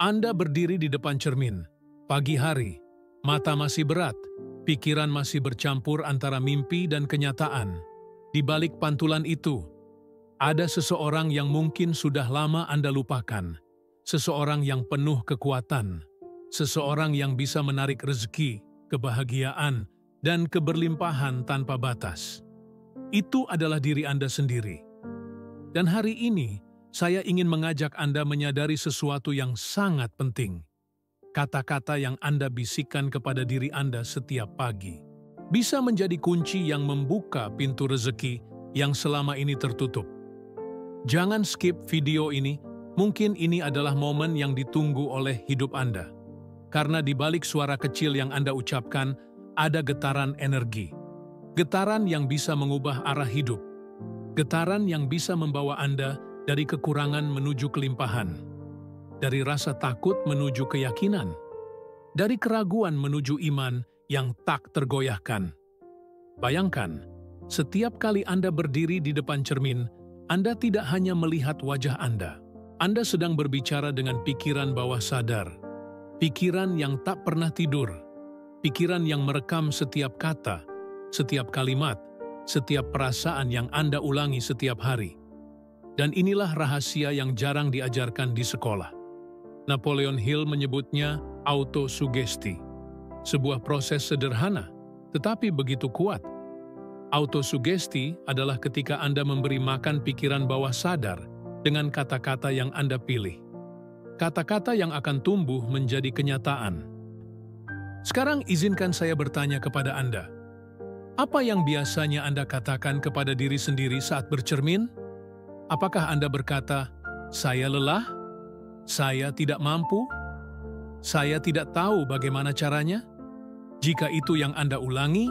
Anda berdiri di depan cermin, pagi hari, mata masih berat, pikiran masih bercampur antara mimpi dan kenyataan. Di balik pantulan itu, ada seseorang yang mungkin sudah lama Anda lupakan, seseorang yang penuh kekuatan, seseorang yang bisa menarik rezeki, kebahagiaan, dan keberlimpahan tanpa batas. Itu adalah diri Anda sendiri. Dan hari ini, saya ingin mengajak Anda menyadari sesuatu yang sangat penting. Kata-kata yang Anda bisikkan kepada diri Anda setiap pagi bisa menjadi kunci yang membuka pintu rezeki yang selama ini tertutup. Jangan skip video ini, mungkin ini adalah momen yang ditunggu oleh hidup Anda. Karena di balik suara kecil yang Anda ucapkan, ada getaran energi. Getaran yang bisa mengubah arah hidup. Getaran yang bisa membawa Anda dari kekurangan menuju kelimpahan, dari rasa takut menuju keyakinan, dari keraguan menuju iman yang tak tergoyahkan. Bayangkan, setiap kali Anda berdiri di depan cermin, Anda tidak hanya melihat wajah Anda sedang berbicara dengan pikiran bawah sadar, pikiran yang tak pernah tidur, pikiran yang merekam setiap kata, setiap kalimat, setiap perasaan yang Anda ulangi setiap hari. Dan inilah rahasia yang jarang diajarkan di sekolah. Napoleon Hill menyebutnya autosugesti, sebuah proses sederhana, tetapi begitu kuat. Autosugesti adalah ketika Anda memberi makan pikiran bawah sadar dengan kata-kata yang Anda pilih. Kata-kata yang akan tumbuh menjadi kenyataan. Sekarang izinkan saya bertanya kepada Anda. Apa yang biasanya Anda katakan kepada diri sendiri saat bercermin? Apakah Anda berkata, "Saya lelah? Saya tidak mampu? Saya tidak tahu bagaimana caranya"? Jika itu yang Anda ulangi,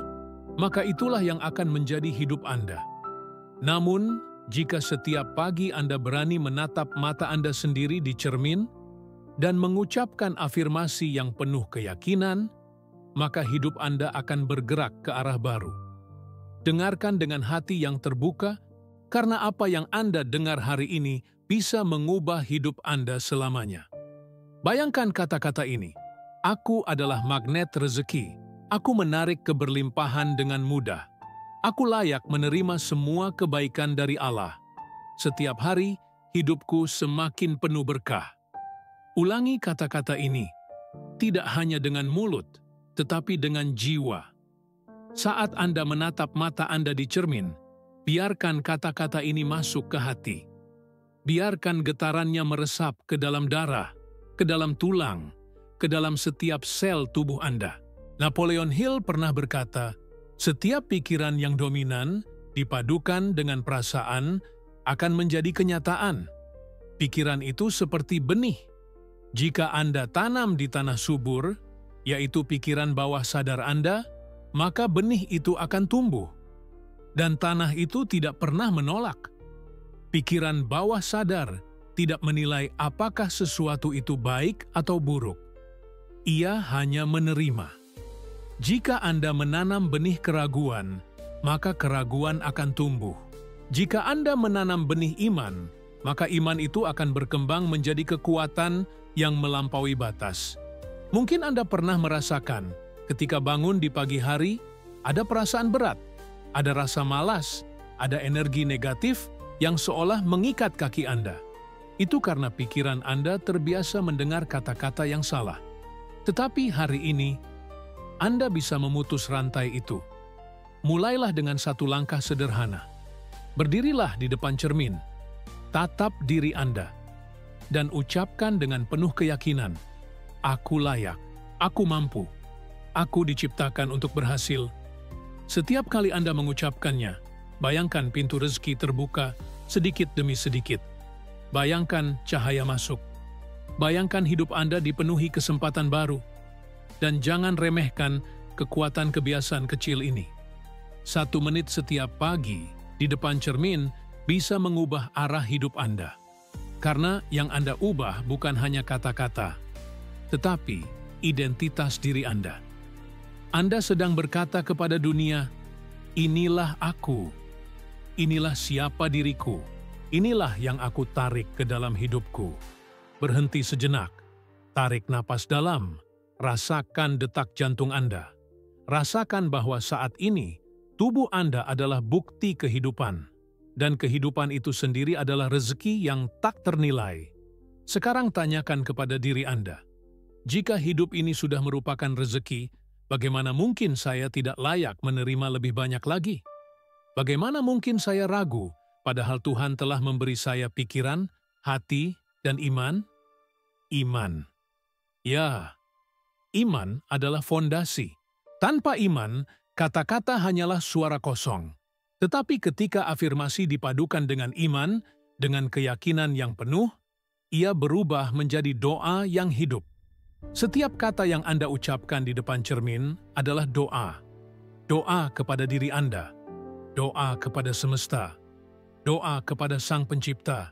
maka itulah yang akan menjadi hidup Anda. Namun, jika setiap pagi Anda berani menatap mata Anda sendiri di cermin dan mengucapkan afirmasi yang penuh keyakinan, maka hidup Anda akan bergerak ke arah baru. Dengarkan dengan hati yang terbuka, karena apa yang Anda dengar hari ini bisa mengubah hidup Anda selamanya. Bayangkan kata-kata ini, "Aku adalah magnet rezeki. Aku menarik keberlimpahan dengan mudah. Aku layak menerima semua kebaikan dari Allah. Setiap hari, hidupku semakin penuh berkah." Ulangi kata-kata ini, tidak hanya dengan mulut, tetapi dengan jiwa. Saat Anda menatap mata Anda di cermin, biarkan kata-kata ini masuk ke hati. Biarkan getarannya meresap ke dalam darah, ke dalam tulang, ke dalam setiap sel tubuh Anda. Napoleon Hill pernah berkata, "Setiap pikiran yang dominan dipadukan dengan perasaan akan menjadi kenyataan. Pikiran itu seperti benih. Jika Anda tanam di tanah subur, yaitu pikiran bawah sadar Anda, maka benih itu akan tumbuh. Dan tanah itu tidak pernah menolak. Pikiran bawah sadar tidak menilai apakah sesuatu itu baik atau buruk. Ia hanya menerima. Jika Anda menanam benih keraguan, maka keraguan akan tumbuh. Jika Anda menanam benih iman, maka iman itu akan berkembang menjadi kekuatan yang melampaui batas. Mungkin Anda pernah merasakan ketika bangun di pagi hari, ada perasaan berat, ada rasa malas, ada energi negatif yang seolah mengikat kaki Anda. Itu karena pikiran Anda terbiasa mendengar kata-kata yang salah. Tetapi hari ini, Anda bisa memutus rantai itu. Mulailah dengan satu langkah sederhana. Berdirilah di depan cermin, tatap diri Anda, dan ucapkan dengan penuh keyakinan, "Aku layak, aku mampu, aku diciptakan untuk berhasil." Setiap kali Anda mengucapkannya, bayangkan pintu rezeki terbuka sedikit demi sedikit. Bayangkan cahaya masuk. Bayangkan hidup Anda dipenuhi kesempatan baru. Dan jangan remehkan kekuatan kebiasaan kecil ini. 1 menit setiap pagi di depan cermin bisa mengubah arah hidup Anda. Karena yang Anda ubah bukan hanya kata-kata, tetapi identitas diri Anda. Anda sedang berkata kepada dunia, "Inilah aku, inilah siapa diriku, inilah yang aku tarik ke dalam hidupku." Berhenti sejenak, Tarik napas dalam, rasakan detak jantung Anda. Rasakan bahwa saat ini, tubuh Anda adalah bukti kehidupan. Dan kehidupan itu sendiri adalah rezeki yang tak ternilai. Sekarang tanyakan kepada diri Anda, jika hidup ini sudah merupakan rezeki, bagaimana mungkin saya tidak layak menerima lebih banyak lagi? Bagaimana mungkin saya ragu, padahal Tuhan telah memberi saya pikiran, hati, dan iman? Iman. Ya, iman adalah fondasi. Tanpa iman, kata-kata hanyalah suara kosong. Tetapi ketika afirmasi dipadukan dengan iman, dengan keyakinan yang penuh, ia berubah menjadi doa yang hidup. Setiap kata yang Anda ucapkan di depan cermin adalah doa. Doa kepada diri Anda, doa kepada semesta, doa kepada Sang Pencipta,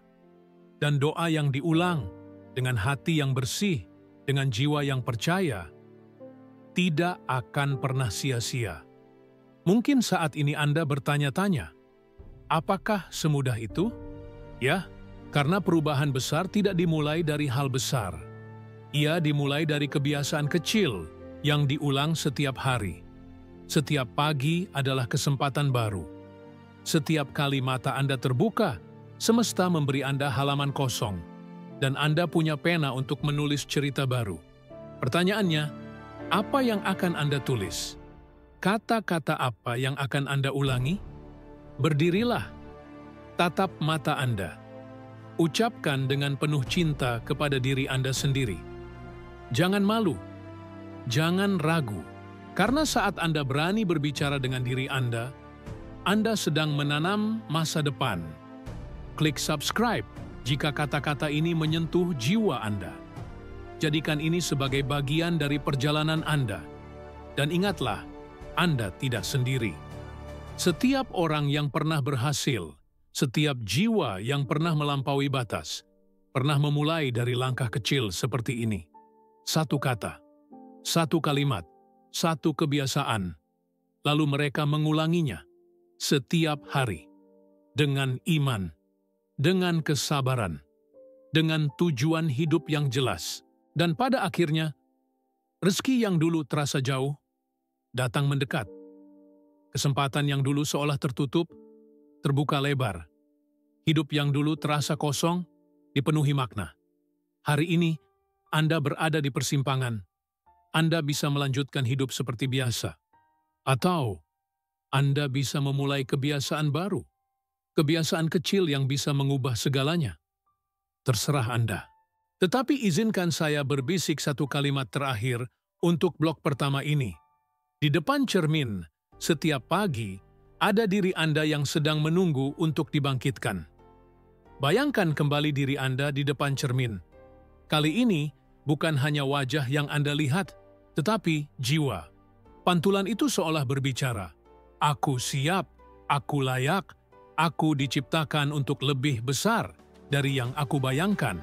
dan doa yang diulang dengan hati yang bersih, dengan jiwa yang percaya, tidak akan pernah sia-sia. Mungkin saat ini Anda bertanya-tanya, apakah semudah itu? Ya, karena perubahan besar tidak dimulai dari hal besar. Ia dimulai dari kebiasaan kecil yang diulang setiap hari. Setiap pagi adalah kesempatan baru. Setiap kali mata Anda terbuka, semesta memberi Anda halaman kosong, dan Anda punya pena untuk menulis cerita baru. Pertanyaannya, apa yang akan Anda tulis? Kata-kata apa yang akan Anda ulangi? Berdirilah, tatap mata Anda. Ucapkan dengan penuh cinta kepada diri Anda sendiri. Jangan malu, jangan ragu, karena saat Anda berani berbicara dengan diri Anda sedang menanam masa depan. Klik subscribe jika kata-kata ini menyentuh jiwa Anda. Jadikan ini sebagai bagian dari perjalanan Anda. Dan ingatlah, Anda tidak sendiri. Setiap orang yang pernah berhasil, setiap jiwa yang pernah melampaui batas, pernah memulai dari langkah kecil seperti ini. Satu kata, satu kalimat, satu kebiasaan, lalu mereka mengulanginya setiap hari dengan iman, dengan kesabaran, dengan tujuan hidup yang jelas, dan pada akhirnya, rezeki yang dulu terasa jauh datang mendekat. Kesempatan yang dulu seolah tertutup, terbuka lebar. Hidup yang dulu terasa kosong, dipenuhi makna. Hari ini, Anda berada di persimpangan. Anda bisa melanjutkan hidup seperti biasa. Atau, Anda bisa memulai kebiasaan baru. Kebiasaan kecil yang bisa mengubah segalanya. Terserah Anda. Tetapi izinkan saya berbisik satu kalimat terakhir untuk blog pertama ini. Di depan cermin, setiap pagi, ada diri Anda yang sedang menunggu untuk dibangkitkan. Bayangkan kembali diri Anda di depan cermin. Kali ini, bukan hanya wajah yang Anda lihat, tetapi jiwa. Pantulan itu seolah berbicara, "Aku siap, aku layak, aku diciptakan untuk lebih besar dari yang aku bayangkan."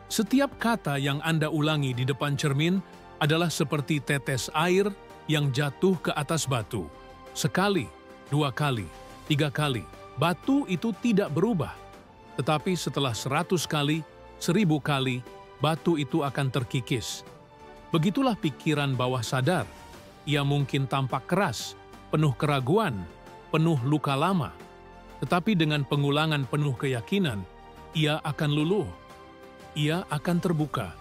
Setiap kata yang Anda ulangi di depan cermin adalah seperti tetes air yang jatuh ke atas batu. Sekali, 2 kali, 3 kali, batu itu tidak berubah. Tetapi setelah 100 kali, 1000 kali, batu itu akan terkikis. Begitulah pikiran bawah sadar. Ia mungkin tampak keras, penuh keraguan, penuh luka lama. Tetapi dengan pengulangan penuh keyakinan, ia akan luluh. Ia akan terbuka.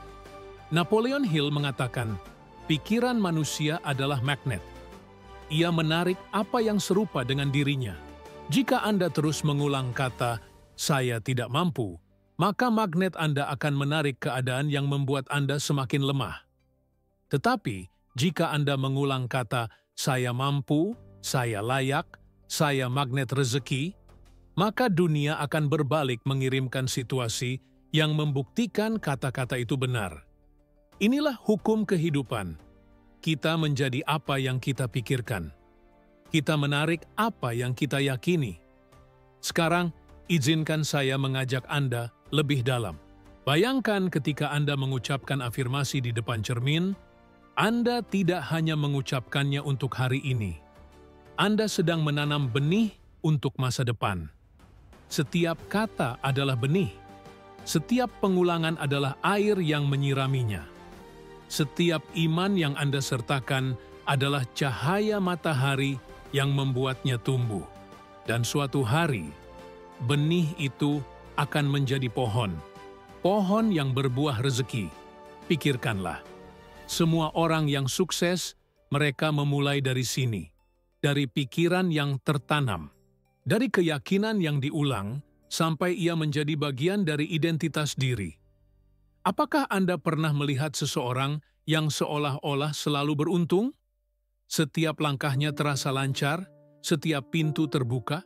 Napoleon Hill mengatakan, pikiran manusia adalah magnet. Ia menarik apa yang serupa dengan dirinya. Jika Anda terus mengulang kata, "Saya tidak mampu," maka magnet Anda akan menarik keadaan yang membuat Anda semakin lemah. Tetapi, jika Anda mengulang kata, "Saya mampu, saya layak, saya magnet rezeki," maka dunia akan berbalik mengirimkan situasi yang membuktikan kata-kata itu benar. Inilah hukum kehidupan. Kita menjadi apa yang kita pikirkan. Kita menarik apa yang kita yakini. Sekarang, izinkan saya mengajak Anda lebih dalam. Bayangkan ketika Anda mengucapkan afirmasi di depan cermin, Anda tidak hanya mengucapkannya untuk hari ini. Anda sedang menanam benih untuk masa depan. Setiap kata adalah benih. Setiap pengulangan adalah air yang menyiraminya. Setiap iman yang Anda sertakan adalah cahaya matahari yang membuatnya tumbuh. Dan suatu hari, benih itu akan menjadi pohon. Pohon yang berbuah rezeki. Pikirkanlah, semua orang yang sukses, mereka memulai dari sini. Dari pikiran yang tertanam. Dari keyakinan yang diulang, sampai ia menjadi bagian dari identitas diri. Apakah Anda pernah melihat seseorang yang seolah-olah selalu beruntung? Setiap langkahnya terasa lancar, setiap pintu terbuka.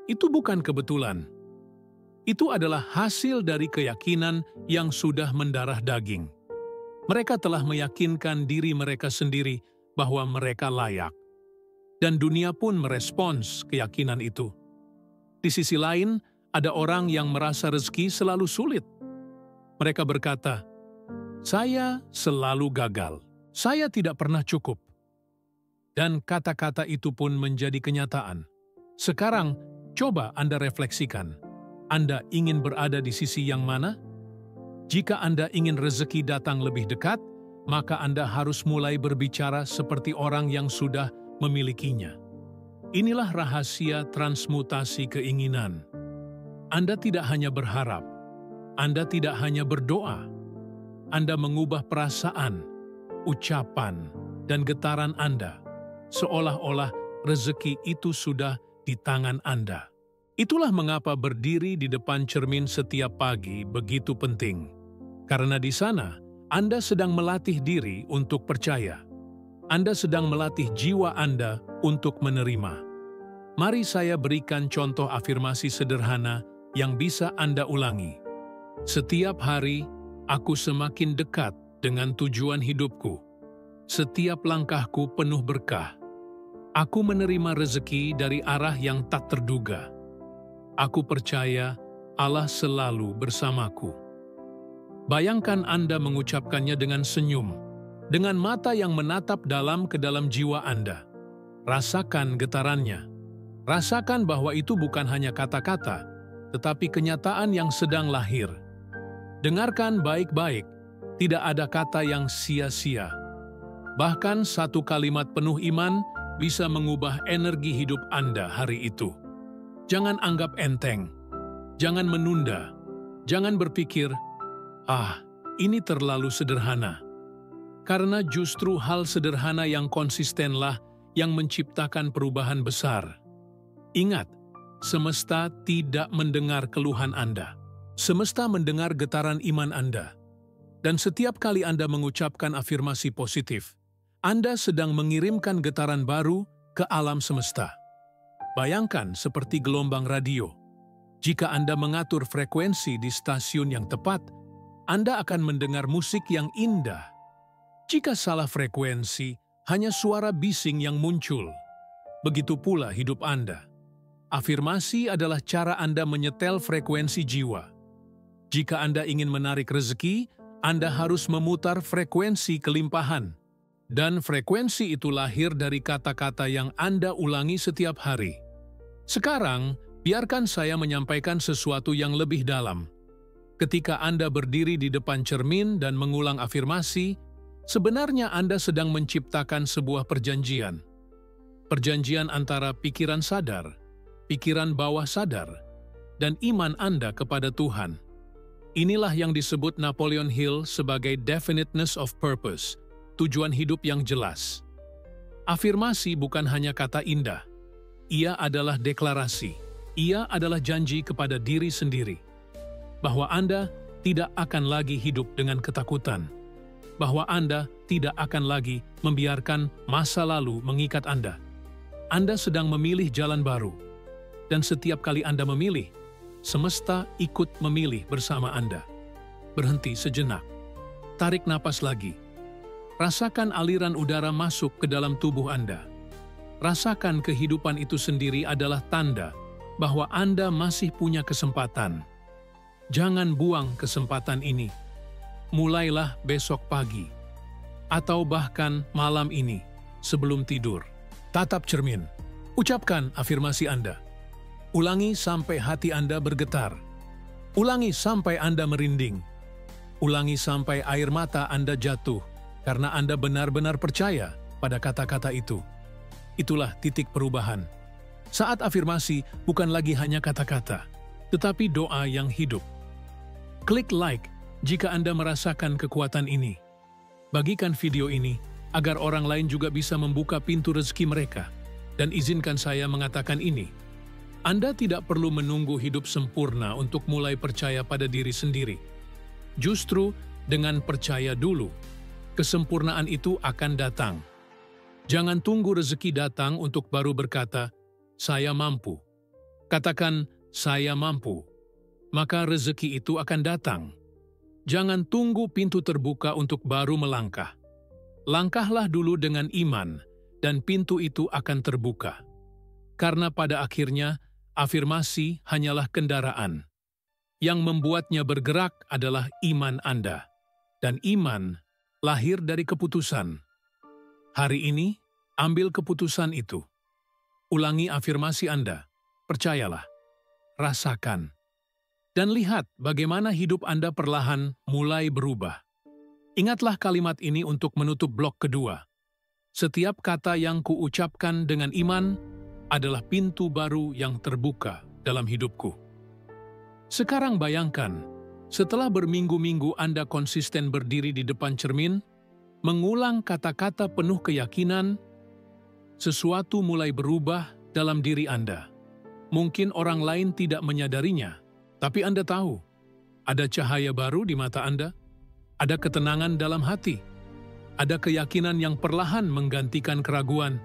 Itu bukan kebetulan. Itu adalah hasil dari keyakinan yang sudah mendarah daging. Mereka telah meyakinkan diri mereka sendiri bahwa mereka layak. Dan dunia pun merespons keyakinan itu. Di sisi lain, ada orang yang merasa rezeki selalu sulit. Mereka berkata, "Saya selalu gagal. Saya tidak pernah cukup." Dan kata-kata itu pun menjadi kenyataan. Sekarang, coba Anda refleksikan. Anda ingin berada di sisi yang mana? Jika Anda ingin rezeki datang lebih dekat, maka Anda harus mulai berbicara seperti orang yang sudah memilikinya. Inilah rahasia transmutasi keinginan. Anda tidak hanya berharap, Anda tidak hanya berdoa, Anda mengubah perasaan, ucapan, dan getaran Anda. Seolah-olah rezeki itu sudah di tangan Anda. Itulah mengapa berdiri di depan cermin setiap pagi begitu penting. Karena di sana, Anda sedang melatih diri untuk percaya. Anda sedang melatih jiwa Anda untuk menerima. Mari saya berikan contoh afirmasi sederhana yang bisa Anda ulangi. Setiap hari, aku semakin dekat dengan tujuan hidupku. Setiap langkahku penuh berkah. Aku menerima rezeki dari arah yang tak terduga. Aku percaya Allah selalu bersamaku. Bayangkan Anda mengucapkannya dengan senyum, dengan mata yang menatap dalam ke dalam jiwa Anda. Rasakan getarannya. Rasakan bahwa itu bukan hanya kata-kata, tetapi kenyataan yang sedang lahir. Dengarkan baik-baik, tidak ada kata yang sia-sia. Bahkan satu kalimat penuh iman bisa mengubah energi hidup Anda hari itu. Jangan anggap enteng. Jangan menunda. Jangan berpikir, ini terlalu sederhana. Karena justru hal sederhana yang konsistenlah yang menciptakan perubahan besar. Ingat, semesta tidak mendengar keluhan Anda. Semesta mendengar getaran iman Anda. Dan setiap kali Anda mengucapkan afirmasi positif, Anda sedang mengirimkan getaran baru ke alam semesta. Bayangkan seperti gelombang radio. Jika Anda mengatur frekuensi di stasiun yang tepat, Anda akan mendengar musik yang indah. Jika salah frekuensi, hanya suara bising yang muncul. Begitu pula hidup Anda. Afirmasi adalah cara Anda menyetel frekuensi jiwa. Jika Anda ingin menarik rezeki, Anda harus memutar frekuensi kelimpahan. Dan frekuensi itu lahir dari kata-kata yang Anda ulangi setiap hari. Sekarang, biarkan saya menyampaikan sesuatu yang lebih dalam. Ketika Anda berdiri di depan cermin dan mengulang afirmasi, sebenarnya Anda sedang menciptakan sebuah perjanjian. Perjanjian antara pikiran sadar, pikiran bawah sadar, dan iman Anda kepada Tuhan. Inilah yang disebut Napoleon Hill sebagai definiteness of purpose, tujuan hidup yang jelas. Afirmasi bukan hanya kata indah. Ia adalah deklarasi. Ia adalah janji kepada diri sendiri. Bahwa Anda tidak akan lagi hidup dengan ketakutan. Bahwa Anda tidak akan lagi membiarkan masa lalu mengikat Anda. Anda sedang memilih jalan baru. Dan setiap kali Anda memilih, semesta ikut memilih bersama Anda. Berhenti sejenak. Tarik napas lagi. Rasakan aliran udara masuk ke dalam tubuh Anda. Rasakan kehidupan itu sendiri adalah tanda bahwa Anda masih punya kesempatan. Jangan buang kesempatan ini. Mulailah besok pagi. Atau bahkan malam ini sebelum tidur. Tatap cermin. Ucapkan afirmasi Anda. Ulangi sampai hati Anda bergetar. Ulangi sampai Anda merinding. Ulangi sampai air mata Anda jatuh karena Anda benar-benar percaya pada kata-kata itu. Itulah titik perubahan. Saat afirmasi bukan lagi hanya kata-kata, tetapi doa yang hidup. Klik like jika Anda merasakan kekuatan ini. Bagikan video ini agar orang lain juga bisa membuka pintu rezeki mereka. Dan izinkan saya mengatakan ini. Anda tidak perlu menunggu hidup sempurna untuk mulai percaya pada diri sendiri. Justru dengan percaya dulu, kesempurnaan itu akan datang. Jangan tunggu rezeki datang untuk baru berkata, "Saya mampu." Katakan, "Saya mampu." Maka rezeki itu akan datang. Jangan tunggu pintu terbuka untuk baru melangkah. Langkahlah dulu dengan iman, dan pintu itu akan terbuka. Karena pada akhirnya, afirmasi hanyalah kendaraan. Yang membuatnya bergerak adalah iman Anda. Dan iman lahir dari keputusan. Hari ini, ambil keputusan itu. Ulangi afirmasi Anda. Percayalah. Rasakan. Dan lihat bagaimana hidup Anda perlahan mulai berubah. Ingatlah kalimat ini untuk menutup blok kedua. Setiap kata yang kuucapkan dengan iman adalah pintu baru yang terbuka dalam hidupku. Sekarang bayangkan, setelah berminggu-minggu Anda konsisten berdiri di depan cermin, mengulang kata-kata penuh keyakinan, sesuatu mulai berubah dalam diri Anda. Mungkin orang lain tidak menyadarinya, tapi Anda tahu, ada cahaya baru di mata Anda, ada ketenangan dalam hati, ada keyakinan yang perlahan menggantikan keraguan.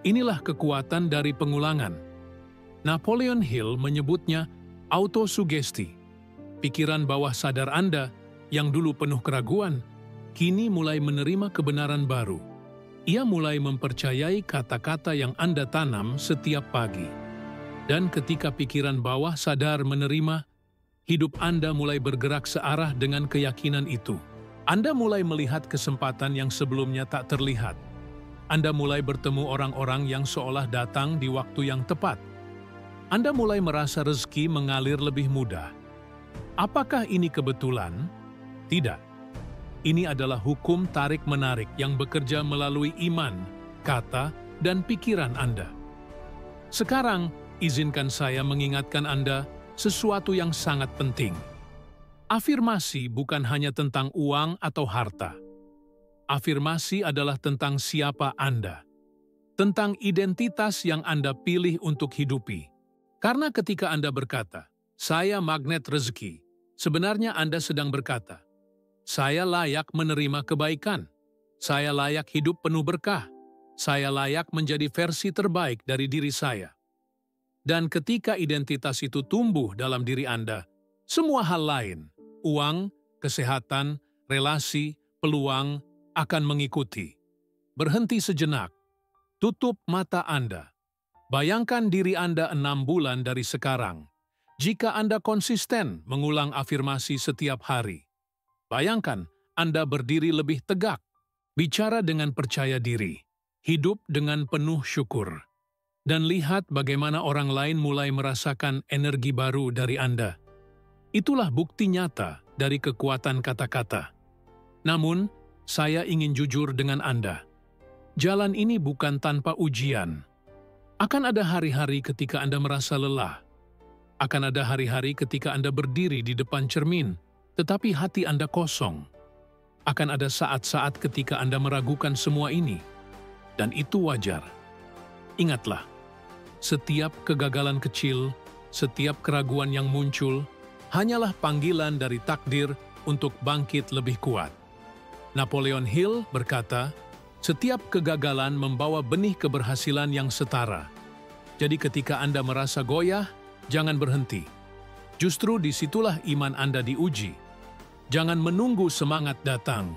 Inilah kekuatan dari pengulangan. Napoleon Hill menyebutnya autosugesti. Pikiran bawah sadar Anda yang dulu penuh keraguan, kini mulai menerima kebenaran baru. Ia mulai mempercayai kata-kata yang Anda tanam setiap pagi. Dan ketika pikiran bawah sadar menerima, hidup Anda mulai bergerak searah dengan keyakinan itu. Anda mulai melihat kesempatan yang sebelumnya tak terlihat. Anda mulai bertemu orang-orang yang seolah datang di waktu yang tepat. Anda mulai merasa rezeki mengalir lebih mudah. Apakah ini kebetulan? Tidak. Ini adalah hukum tarik-menarik yang bekerja melalui iman, kata, dan pikiran Anda. Sekarang, izinkan saya mengingatkan Anda sesuatu yang sangat penting. Afirmasi bukan hanya tentang uang atau harta. Afirmasi adalah tentang siapa Anda. Tentang identitas yang Anda pilih untuk hidupi. Karena ketika Anda berkata, "Saya magnet rezeki," sebenarnya Anda sedang berkata, "Saya layak menerima kebaikan. Saya layak hidup penuh berkah. Saya layak menjadi versi terbaik dari diri saya." Dan ketika identitas itu tumbuh dalam diri Anda, semua hal lain, uang, kesehatan, relasi, peluang, akan mengikuti. Berhenti sejenak. Tutup mata Anda. Bayangkan diri Anda 6 bulan dari sekarang. Jika Anda konsisten mengulang afirmasi setiap hari. Bayangkan Anda berdiri lebih tegak, bicara dengan percaya diri, hidup dengan penuh syukur. Dan lihat bagaimana orang lain mulai merasakan energi baru dari Anda. Itulah bukti nyata dari kekuatan kata-kata. Namun, saya ingin jujur dengan Anda. Jalan ini bukan tanpa ujian. Akan ada hari-hari ketika Anda merasa lelah. Akan ada hari-hari ketika Anda berdiri di depan cermin, tetapi hati Anda kosong. Akan ada saat-saat ketika Anda meragukan semua ini. Dan itu wajar. Ingatlah, setiap kegagalan kecil, setiap keraguan yang muncul, hanyalah panggilan dari takdir untuk bangkit lebih kuat. Napoleon Hill berkata, setiap kegagalan membawa benih keberhasilan yang setara. Jadi ketika Anda merasa goyah, jangan berhenti. Justru disitulah iman Anda diuji. Jangan menunggu semangat datang.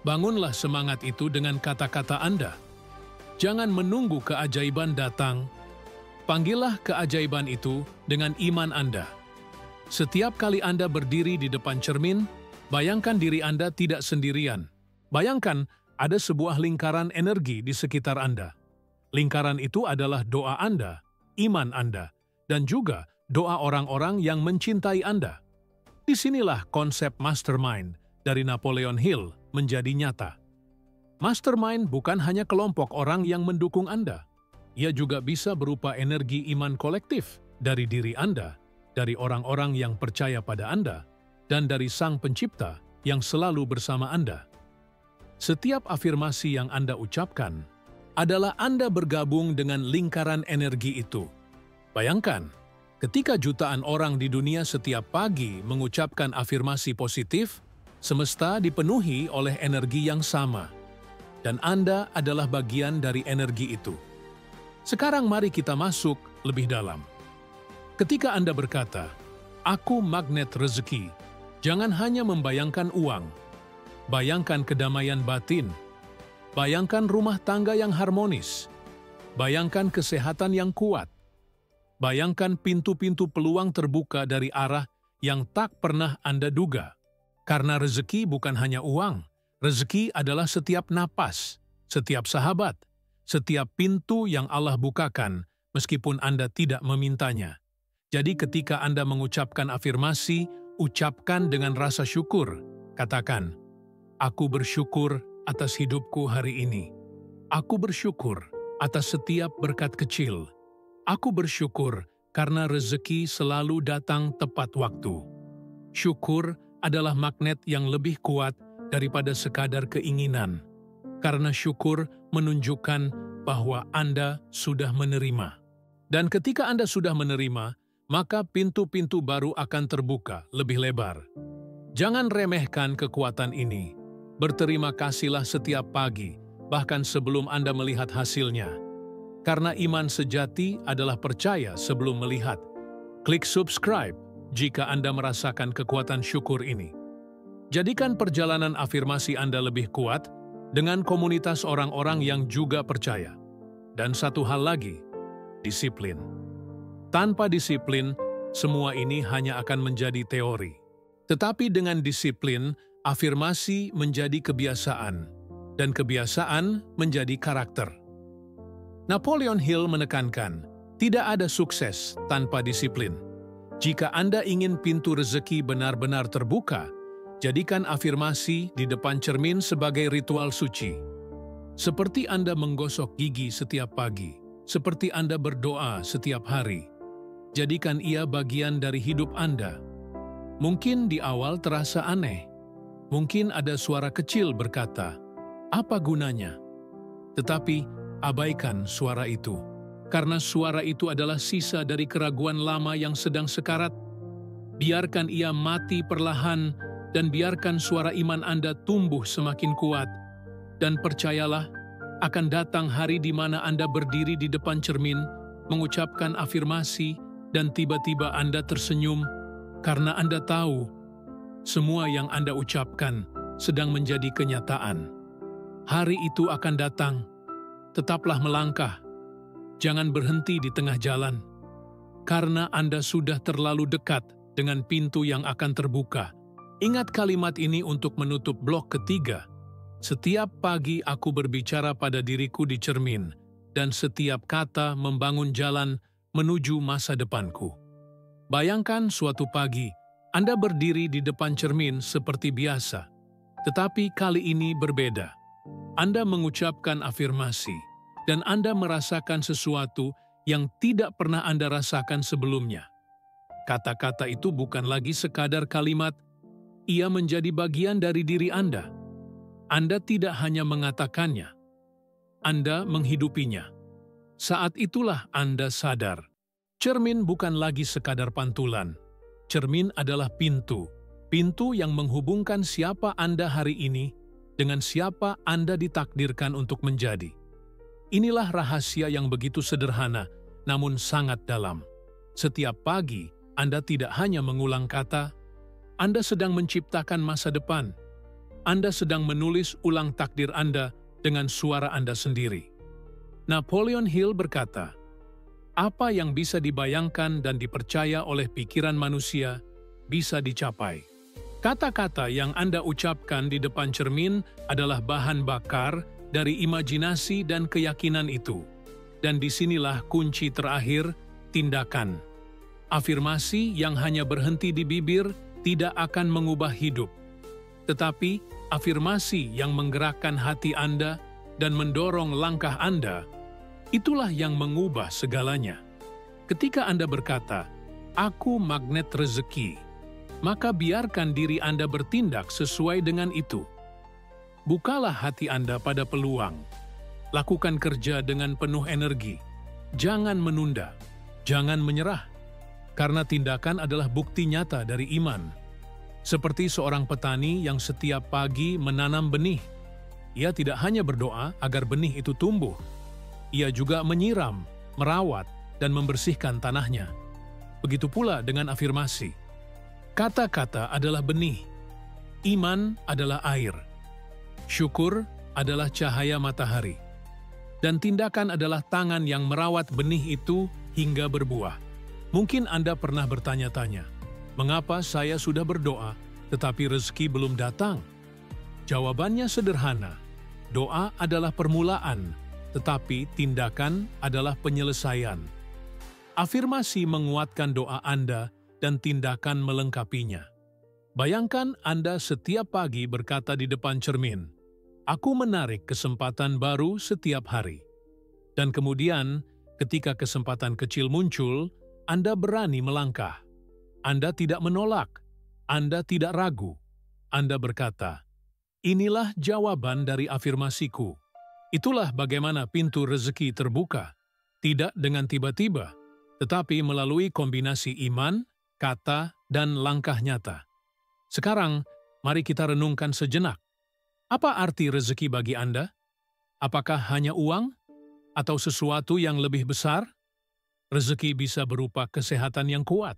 Bangunlah semangat itu dengan kata-kata Anda. Jangan menunggu keajaiban datang. Panggillah keajaiban itu dengan iman Anda. Setiap kali Anda berdiri di depan cermin, bayangkan diri Anda tidak sendirian. Bayangkan ada sebuah lingkaran energi di sekitar Anda. Lingkaran itu adalah doa Anda, iman Anda, dan juga doa orang-orang yang mencintai Anda. Disinilah konsep mastermind dari Napoleon Hill menjadi nyata. Mastermind bukan hanya kelompok orang yang mendukung Anda. Ia juga bisa berupa energi iman kolektif dari diri Anda, dari orang-orang yang percaya pada Anda, dan dari Sang Pencipta yang selalu bersama Anda. Setiap afirmasi yang Anda ucapkan adalah Anda bergabung dengan lingkaran energi itu. Bayangkan, ketika jutaan orang di dunia setiap pagi mengucapkan afirmasi positif, semesta dipenuhi oleh energi yang sama. Dan Anda adalah bagian dari energi itu. Sekarang mari kita masuk lebih dalam. Ketika Anda berkata, "Aku magnet rezeki," jangan hanya membayangkan uang. Bayangkan kedamaian batin. Bayangkan rumah tangga yang harmonis. Bayangkan kesehatan yang kuat. Bayangkan pintu-pintu peluang terbuka dari arah yang tak pernah Anda duga. Karena rezeki bukan hanya uang. Rezeki adalah setiap napas, setiap sahabat, setiap pintu yang Allah bukakan meskipun Anda tidak memintanya. Jadi ketika Anda mengucapkan afirmasi, ucapkan dengan rasa syukur. Katakan, "Aku bersyukur atas hidupku hari ini. Aku bersyukur atas setiap berkat kecil. Aku bersyukur karena rezeki selalu datang tepat waktu." Syukur adalah magnet yang lebih kuat daripada sekadar keinginan, karena syukur menunjukkan bahwa Anda sudah menerima. Dan ketika Anda sudah menerima, maka pintu-pintu baru akan terbuka lebih lebar. Jangan remehkan kekuatan ini. Berterima kasihlah setiap pagi, bahkan sebelum Anda melihat hasilnya. Karena iman sejati adalah percaya sebelum melihat. Klik subscribe jika Anda merasakan kekuatan syukur ini. Jadikan perjalanan afirmasi Anda lebih kuat dengan komunitas orang-orang yang juga percaya. Dan satu hal lagi, disiplin. Tanpa disiplin, semua ini hanya akan menjadi teori. Tetapi dengan disiplin, afirmasi menjadi kebiasaan, dan kebiasaan menjadi karakter. Napoleon Hill menekankan, tidak ada sukses tanpa disiplin. Jika Anda ingin pintu rezeki benar-benar terbuka, jadikan afirmasi di depan cermin sebagai ritual suci. Seperti Anda menggosok gigi setiap pagi, seperti Anda berdoa setiap hari. Jadikan ia bagian dari hidup Anda. Mungkin di awal terasa aneh. Mungkin ada suara kecil berkata, "Apa gunanya?" Tetapi abaikan suara itu. Karena suara itu adalah sisa dari keraguan lama yang sedang sekarat. Biarkan ia mati perlahan, dan biarkan suara iman Anda tumbuh semakin kuat. Dan percayalah, akan datang hari di mana Anda berdiri di depan cermin, mengucapkan afirmasi, dan tiba-tiba Anda tersenyum, karena Anda tahu, semua yang Anda ucapkan sedang menjadi kenyataan. Hari itu akan datang. Tetaplah melangkah. Jangan berhenti di tengah jalan. Karena Anda sudah terlalu dekat dengan pintu yang akan terbuka. Ingat kalimat ini untuk menutup blok ketiga. Setiap pagi aku berbicara pada diriku di cermin, dan setiap kata membangun jalan menuju masa depanku. Bayangkan suatu pagi, Anda berdiri di depan cermin seperti biasa. Tetapi kali ini berbeda. Anda mengucapkan afirmasi, dan Anda merasakan sesuatu yang tidak pernah Anda rasakan sebelumnya. Kata-kata itu bukan lagi sekadar kalimat, ia menjadi bagian dari diri Anda. Anda tidak hanya mengatakannya, Anda menghidupinya. Saat itulah Anda sadar. Cermin bukan lagi sekadar pantulan. Cermin adalah pintu. Pintu yang menghubungkan siapa Anda hari ini dengan siapa Anda ditakdirkan untuk menjadi. Inilah rahasia yang begitu sederhana, namun sangat dalam. Setiap pagi, Anda tidak hanya mengulang kata, Anda sedang menciptakan masa depan. Anda sedang menulis ulang takdir Anda dengan suara Anda sendiri. Napoleon Hill berkata, apa yang bisa dibayangkan dan dipercaya oleh pikiran manusia bisa dicapai. Kata-kata yang Anda ucapkan di depan cermin adalah bahan bakar dari imajinasi dan keyakinan itu. Dan disinilah kunci terakhir, tindakan. Afirmasi yang hanya berhenti di bibir tidak akan mengubah hidup, tetapi afirmasi yang menggerakkan hati Anda dan mendorong langkah Anda, itulah yang mengubah segalanya. Ketika Anda berkata, "Aku magnet rezeki," maka biarkan diri Anda bertindak sesuai dengan itu. Bukalah hati Anda pada peluang. Lakukan kerja dengan penuh energi. Jangan menunda. Jangan menyerah. Karena tindakan adalah bukti nyata dari iman. Seperti seorang petani yang setiap pagi menanam benih. Ia tidak hanya berdoa agar benih itu tumbuh. Ia juga menyiram, merawat, dan membersihkan tanahnya. Begitu pula dengan afirmasi. Kata-kata adalah benih. Iman adalah air. Syukur adalah cahaya matahari. Dan tindakan adalah tangan yang merawat benih itu hingga berbuah. Mungkin Anda pernah bertanya-tanya, mengapa saya sudah berdoa, tetapi rezeki belum datang? Jawabannya sederhana, doa adalah permulaan, tetapi tindakan adalah penyelesaian. Afirmasi menguatkan doa Anda dan tindakan melengkapinya. Bayangkan Anda setiap pagi berkata di depan cermin, "Aku menarik kesempatan baru setiap hari." Dan kemudian, ketika kesempatan kecil muncul, Anda berani melangkah. Anda tidak menolak. Anda tidak ragu. Anda berkata, "Inilah jawaban dari afirmasiku." Itulah bagaimana pintu rezeki terbuka. Tidak dengan tiba-tiba, tetapi melalui kombinasi iman, kata, dan langkah nyata. Sekarang, mari kita renungkan sejenak. Apa arti rezeki bagi Anda? Apakah hanya uang? Atau sesuatu yang lebih besar? Rezeki bisa berupa kesehatan yang kuat.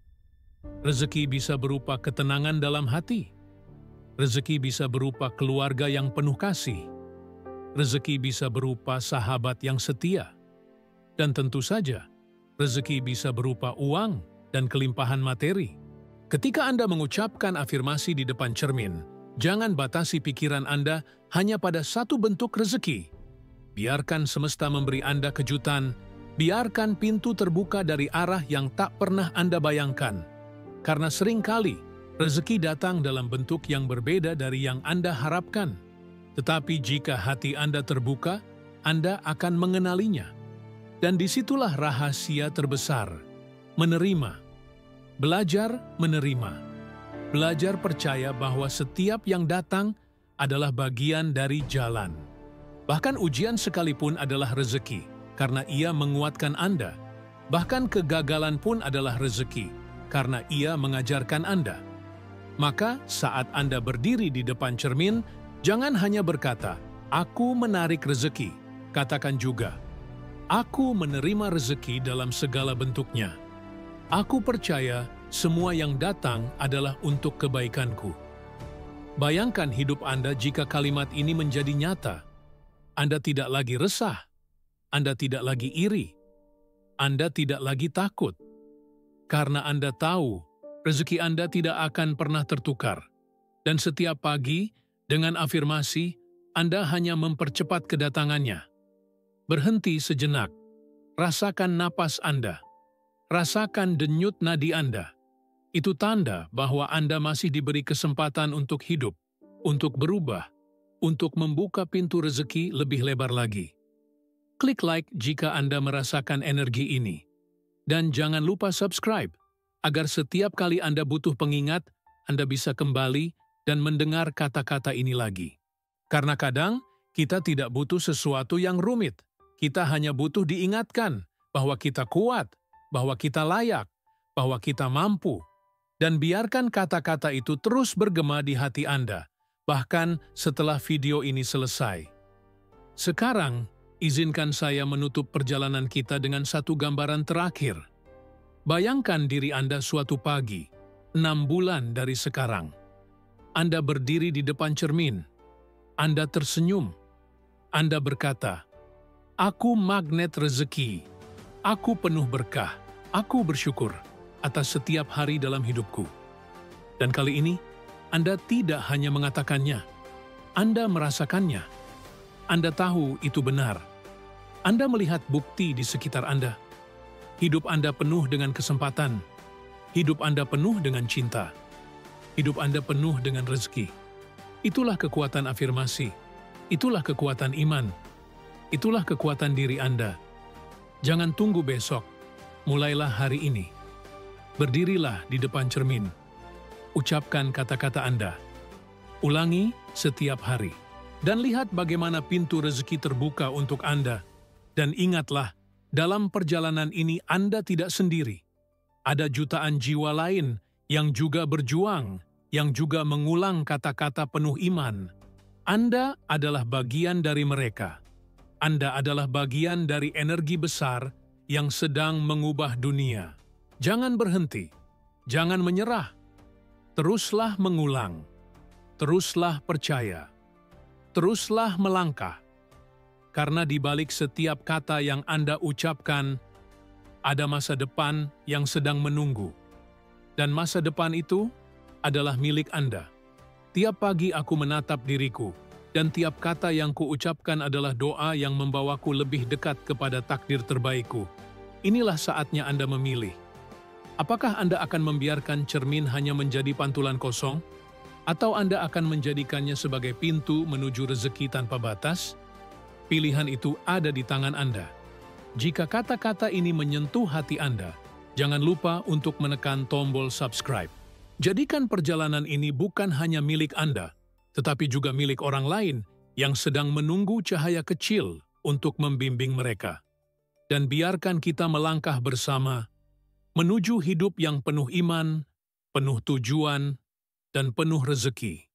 Rezeki bisa berupa ketenangan dalam hati. Rezeki bisa berupa keluarga yang penuh kasih. Rezeki bisa berupa sahabat yang setia. Dan tentu saja, rezeki bisa berupa uang dan kelimpahan materi. Ketika Anda mengucapkan afirmasi di depan cermin, jangan batasi pikiran Anda hanya pada satu bentuk rezeki. Biarkan semesta memberi Anda kejutan, biarkan pintu terbuka dari arah yang tak pernah Anda bayangkan. Karena seringkali, rezeki datang dalam bentuk yang berbeda dari yang Anda harapkan. Tetapi jika hati Anda terbuka, Anda akan mengenalinya. Dan disitulah rahasia terbesar, menerima. Belajar menerima. Belajar percaya bahwa setiap yang datang adalah bagian dari jalan. Bahkan ujian sekalipun adalah rezeki, karena ia menguatkan Anda. Bahkan kegagalan pun adalah rezeki, karena ia mengajarkan Anda. Maka saat Anda berdiri di depan cermin, jangan hanya berkata, "Aku menarik rezeki." Katakan juga, "Aku menerima rezeki dalam segala bentuknya. Aku percaya semua yang datang adalah untuk kebaikanku." Bayangkan hidup Anda jika kalimat ini menjadi nyata. Anda tidak lagi resah. Anda tidak lagi iri. Anda tidak lagi takut. Karena Anda tahu, rezeki Anda tidak akan pernah tertukar. Dan setiap pagi, dengan afirmasi, Anda hanya mempercepat kedatangannya. Berhenti sejenak. Rasakan napas Anda. Rasakan denyut nadi Anda. Itu tanda bahwa Anda masih diberi kesempatan untuk hidup, untuk berubah, untuk membuka pintu rezeki lebih lebar lagi. Klik like jika Anda merasakan energi ini. Dan jangan lupa subscribe, agar setiap kali Anda butuh pengingat, Anda bisa kembali dan mendengar kata-kata ini lagi. Karena kadang, kita tidak butuh sesuatu yang rumit. Kita hanya butuh diingatkan bahwa kita kuat, bahwa kita layak, bahwa kita mampu. Dan biarkan kata-kata itu terus bergema di hati Anda, bahkan setelah video ini selesai. Sekarang, izinkan saya menutup perjalanan kita dengan satu gambaran terakhir. Bayangkan diri Anda suatu pagi, 6 bulan dari sekarang. Anda berdiri di depan cermin. Anda tersenyum. Anda berkata, "Aku magnet rezeki. Aku penuh berkah. Aku bersyukur atas setiap hari dalam hidupku." Dan kali ini, Anda tidak hanya mengatakannya. Anda merasakannya. Anda tahu itu benar. Anda melihat bukti di sekitar Anda. Hidup Anda penuh dengan kesempatan. Hidup Anda penuh dengan cinta. Hidup Anda penuh dengan rezeki. Itulah kekuatan afirmasi. Itulah kekuatan iman. Itulah kekuatan diri Anda. Jangan tunggu besok. Mulailah hari ini. Berdirilah di depan cermin. Ucapkan kata-kata Anda. Ulangi setiap hari. Dan lihat bagaimana pintu rezeki terbuka untuk Anda. Dan ingatlah, dalam perjalanan ini Anda tidak sendiri. Ada jutaan jiwa lain yang juga berjuang, yang juga mengulang kata-kata penuh iman. Anda adalah bagian dari mereka. Anda adalah bagian dari energi besar yang sedang mengubah dunia. Jangan berhenti, jangan menyerah. Teruslah mengulang, teruslah percaya, teruslah melangkah. Karena di balik setiap kata yang Anda ucapkan, ada masa depan yang sedang menunggu. Dan masa depan itu adalah milik Anda. Tiap pagi aku menatap diriku, dan tiap kata yang kuucapkan adalah doa yang membawaku lebih dekat kepada takdir terbaikku. Inilah saatnya Anda memilih. Apakah Anda akan membiarkan cermin hanya menjadi pantulan kosong? Atau Anda akan menjadikannya sebagai pintu menuju rezeki tanpa batas? Pilihan itu ada di tangan Anda. Jika kata-kata ini menyentuh hati Anda, jangan lupa untuk menekan tombol subscribe. Jadikan perjalanan ini bukan hanya milik Anda, tetapi juga milik orang lain yang sedang menunggu cahaya kecil untuk membimbing mereka. Dan biarkan kita melangkah bersama menuju hidup yang penuh iman, penuh tujuan, dan penuh rezeki.